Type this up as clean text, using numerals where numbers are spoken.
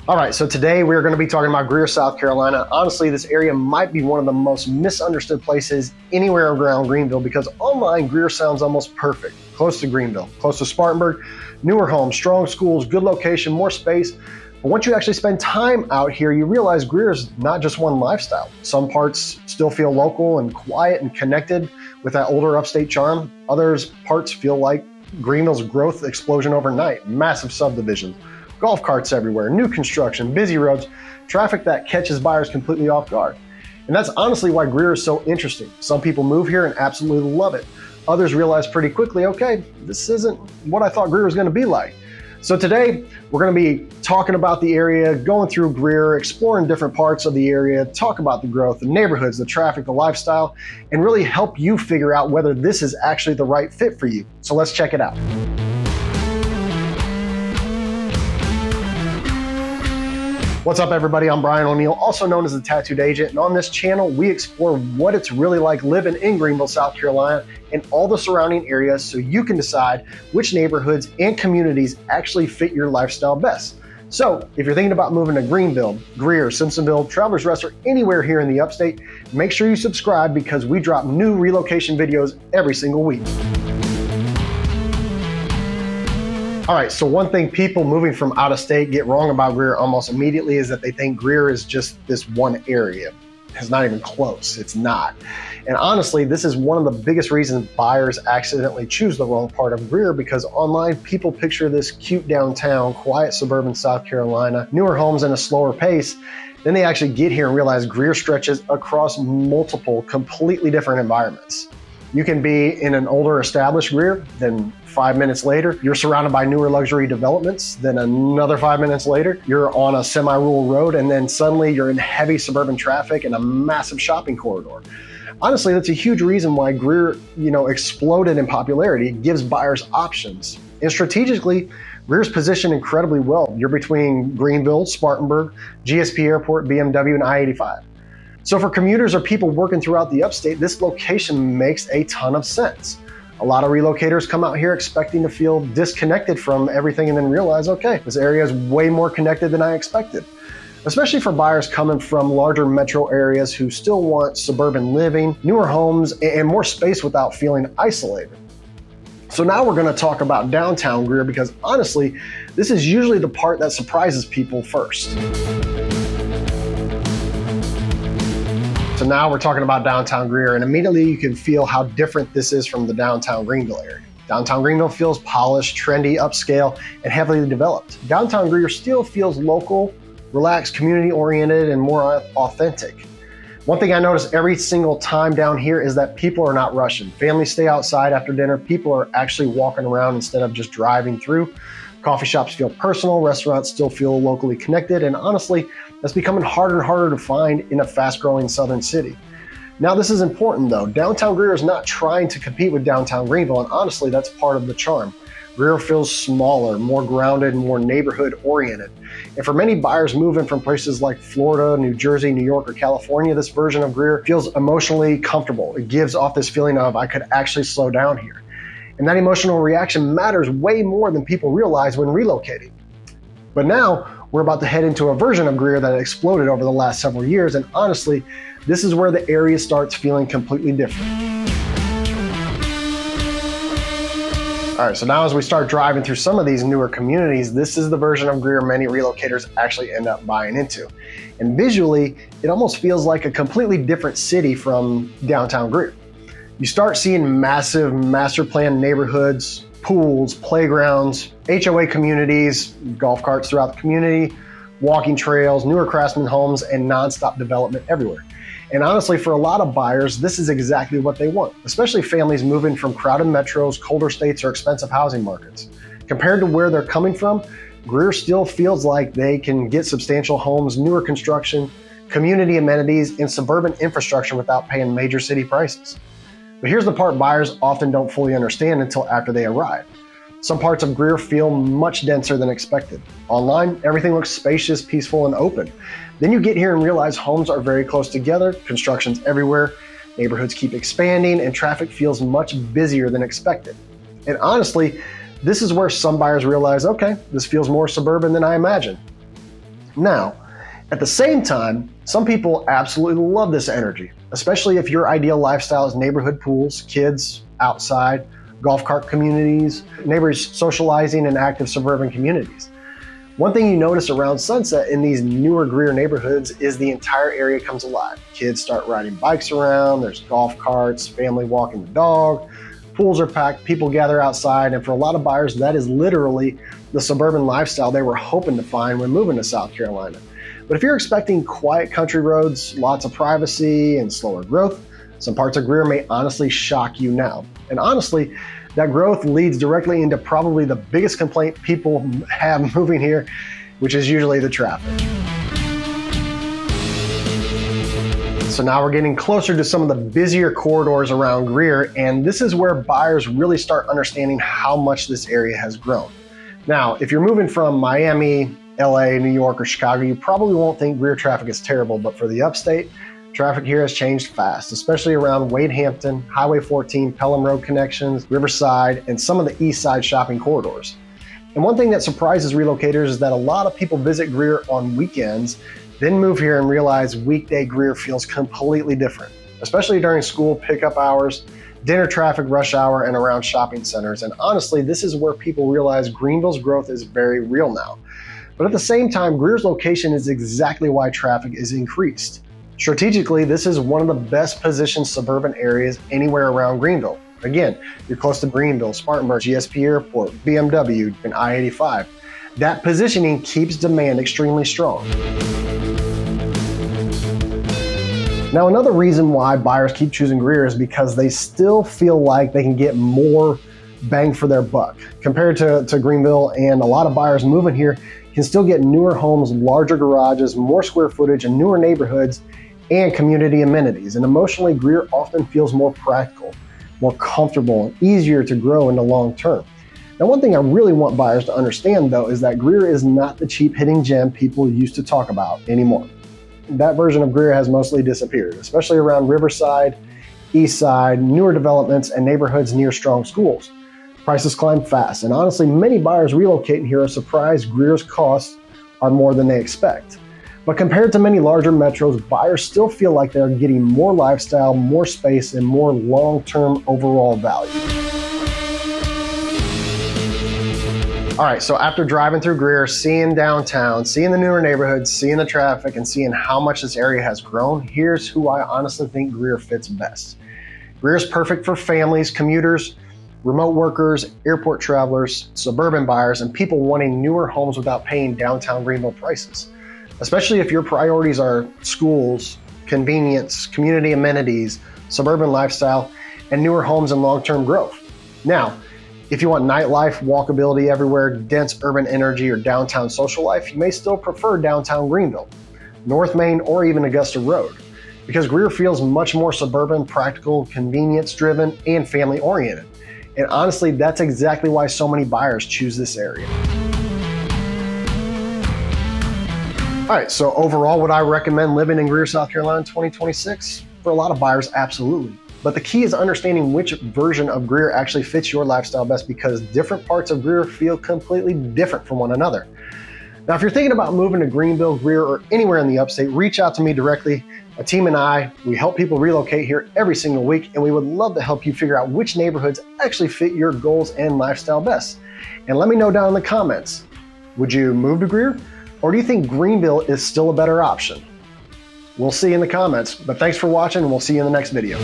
All right, so today we're going to be talking about Greer, South Carolina. Honestly, this area might be one of the most misunderstood places anywhere around Greenville because online Greer sounds almost perfect. Close to Greenville, close to Spartanburg, newer homes, strong schools, good location, more space. But once you actually spend time out here, you realize Greer is not just one lifestyle. Some parts still feel local and quiet and connected with that older upstate charm. Others parts feel like Greenville's growth explosion overnight, massive subdivisions, golf carts everywhere, new construction, busy roads, traffic that catches buyers completely off guard. And that's honestly why Greer is so interesting. Some people move here and absolutely love it. Others realize pretty quickly, okay, this isn't what I thought Greer was gonna be like. So today, we're gonna be talking about the area, going through Greer, exploring different parts of the area, talk about the growth, the neighborhoods, the traffic, the lifestyle, and really help you figure out whether this is actually the right fit for you. So let's check it out. What's up, everybody? I'm Brian O'Neill, also known as the Tattooed Agent, and on this channel, we explore what it's really like living in Greenville, South Carolina, and all the surrounding areas so you can decide which neighborhoods and communities actually fit your lifestyle best. So, if you're thinking about moving to Greenville, Greer, Simpsonville, Travelers Rest, or anywhere here in the Upstate, make sure you subscribe because we drop new relocation videos every single week. All right, so one thing people moving from out of state get wrong about Greer almost immediately is that they think Greer is just this one area. It's not even close, it's not. And honestly, this is one of the biggest reasons buyers accidentally choose the wrong part of Greer because online people picture this cute downtown, quiet suburban South Carolina, newer homes and a slower pace. Then they actually get here and realize Greer stretches across multiple completely different environments. You can be in an older established Greer, then 5 minutes later, you're surrounded by newer luxury developments. Then another 5 minutes later, you're on a semi-rural road, and then suddenly you're in heavy suburban traffic and a massive shopping corridor. Honestly, that's a huge reason why Greer, exploded in popularity. It gives buyers options. And strategically, Greer's positioned incredibly well. You're between Greenville, Spartanburg, GSP Airport, BMW, and I-85. So for commuters or people working throughout the upstate, this location makes a ton of sense. A lot of relocators come out here expecting to feel disconnected from everything and then realize, okay, this area is way more connected than I expected. Especially for buyers coming from larger metro areas who still want suburban living, newer homes, and more space without feeling isolated. So now we're gonna talk about downtown Greer because honestly, this is usually the part that surprises people first. So now we're talking about downtown Greer, and immediately you can feel how different this is from the downtown Greenville area. Downtown Greenville feels polished, trendy, upscale, and heavily developed. Downtown Greer still feels local, relaxed, community-oriented, and more authentic. One thing I notice every single time down here is that people are not rushing. Families stay outside after dinner. People are actually walking around instead of just driving through. Coffee shops feel personal, restaurants still feel locally connected, and honestly, that's becoming harder and harder to find in a fast-growing southern city. Now, this is important though. Downtown Greer is not trying to compete with downtown Greenville, and honestly, that's part of the charm. Greer feels smaller, more grounded, and more neighborhood-oriented. And for many buyers moving from places like Florida, New Jersey, New York, or California, this version of Greer feels emotionally comfortable. It gives off this feeling of, I could actually slow down here. And that emotional reaction matters way more than people realize when relocating. But now, we're about to head into a version of Greer that exploded over the last several years, and honestly, this is where the area starts feeling completely different. All right, so now as we start driving through some of these newer communities, this is the version of Greer many relocators actually end up buying into. And visually, it almost feels like a completely different city from downtown Greer. You start seeing massive master plan neighborhoods, pools, playgrounds, HOA communities, golf carts throughout the community, walking trails, newer craftsman homes, and nonstop development everywhere. And honestly, for a lot of buyers, this is exactly what they want, especially families moving from crowded metros, colder states, or expensive housing markets. Compared to where they're coming from, Greer still feels like they can get substantial homes, newer construction, community amenities, and suburban infrastructure without paying major city prices. But here's the part buyers often don't fully understand until after they arrive. Some parts of Greer feel much denser than expected. Online, everything looks spacious, peaceful, and open. Then you get here and realize homes are very close together, construction's everywhere, neighborhoods keep expanding, and traffic feels much busier than expected. And honestly, this is where some buyers realize, okay, this feels more suburban than I imagined. Now, at the same time, some people absolutely love this energy, especially if your ideal lifestyle is neighborhood pools, kids outside, golf cart communities, neighbors socializing in active suburban communities. One thing you notice around sunset in these newer Greer neighborhoods is the entire area comes alive. Kids start riding bikes around, there's golf carts, family walking the dog, pools are packed, people gather outside, and for a lot of buyers, that is literally the suburban lifestyle they were hoping to find when moving to South Carolina. But if you're expecting quiet country roads, lots of privacy, and slower growth, some parts of Greer may honestly shock you now. And honestly, that growth leads directly into probably the biggest complaint people have moving here, which is usually the traffic. So now we're getting closer to some of the busier corridors around Greer, and this is where buyers really start understanding how much this area has grown. Now, if you're moving from Miami, LA, New York, or Chicago, you probably won't think Greer traffic is terrible, but for the upstate, traffic here has changed fast, especially around Wade Hampton, Highway 14, Pelham Road connections, Riverside, and some of the east side shopping corridors. And one thing that surprises relocators is that a lot of people visit Greer on weekends, then move here and realize weekday Greer feels completely different, especially during school pickup hours, dinner traffic, rush hour, and around shopping centers. And honestly, this is where people realize Greenville's growth is very real now. But at the same time, Greer's location is exactly why traffic is increased. Strategically, this is one of the best positioned suburban areas anywhere around Greenville. Again, you're close to Greenville, Spartanburg, GSP Airport, BMW, and I-85. That positioning keeps demand extremely strong. Now, another reason why buyers keep choosing Greer is because they still feel like they can get more bang for their buck compared to Greenville, and a lot of buyers moving here can still get newer homes, larger garages, more square footage, and newer neighborhoods and community amenities. And emotionally, Greer often feels more practical, more comfortable, and easier to grow in the long term. Now, one thing I really want buyers to understand, though, is that Greer is not the cheap hitting gem people used to talk about anymore. That version of Greer has mostly disappeared, especially around Riverside, East Side, newer developments, and neighborhoods near strong schools. Prices climb fast, and honestly, many buyers relocating here are surprised Greer's costs are more than they expect. But compared to many larger metros, buyers still feel like they're getting more lifestyle, more space, and more long-term overall value. All right, so after driving through Greer, seeing downtown, seeing the newer neighborhoods, seeing the traffic, and seeing how much this area has grown, here's who I honestly think Greer fits best. Greer is perfect for families, commuters, remote workers, airport travelers, suburban buyers, and people wanting newer homes without paying downtown Greenville prices. Especially if your priorities are schools, convenience, community amenities, suburban lifestyle, and newer homes and long-term growth. Now, if you want nightlife, walkability everywhere, dense urban energy, or downtown social life, you may still prefer downtown Greenville, North Main, or even Augusta Road, because Greer feels much more suburban, practical, convenience-driven, and family-oriented. And honestly, that's exactly why so many buyers choose this area. All right, so overall, would I recommend living in Greer, South Carolina in 2026? For a lot of buyers, absolutely. But the key is understanding which version of Greer actually fits your lifestyle best, because different parts of Greer feel completely different from one another. Now, if you're thinking about moving to Greenville, Greer, or anywhere in the upstate, reach out to me directly. My team and I, we help people relocate here every single week, and we would love to help you figure out which neighborhoods actually fit your goals and lifestyle best. And let me know down in the comments, would you move to Greer? Or do you think Greenville is still a better option? We'll see you in the comments, but thanks for watching, and we'll see you in the next video.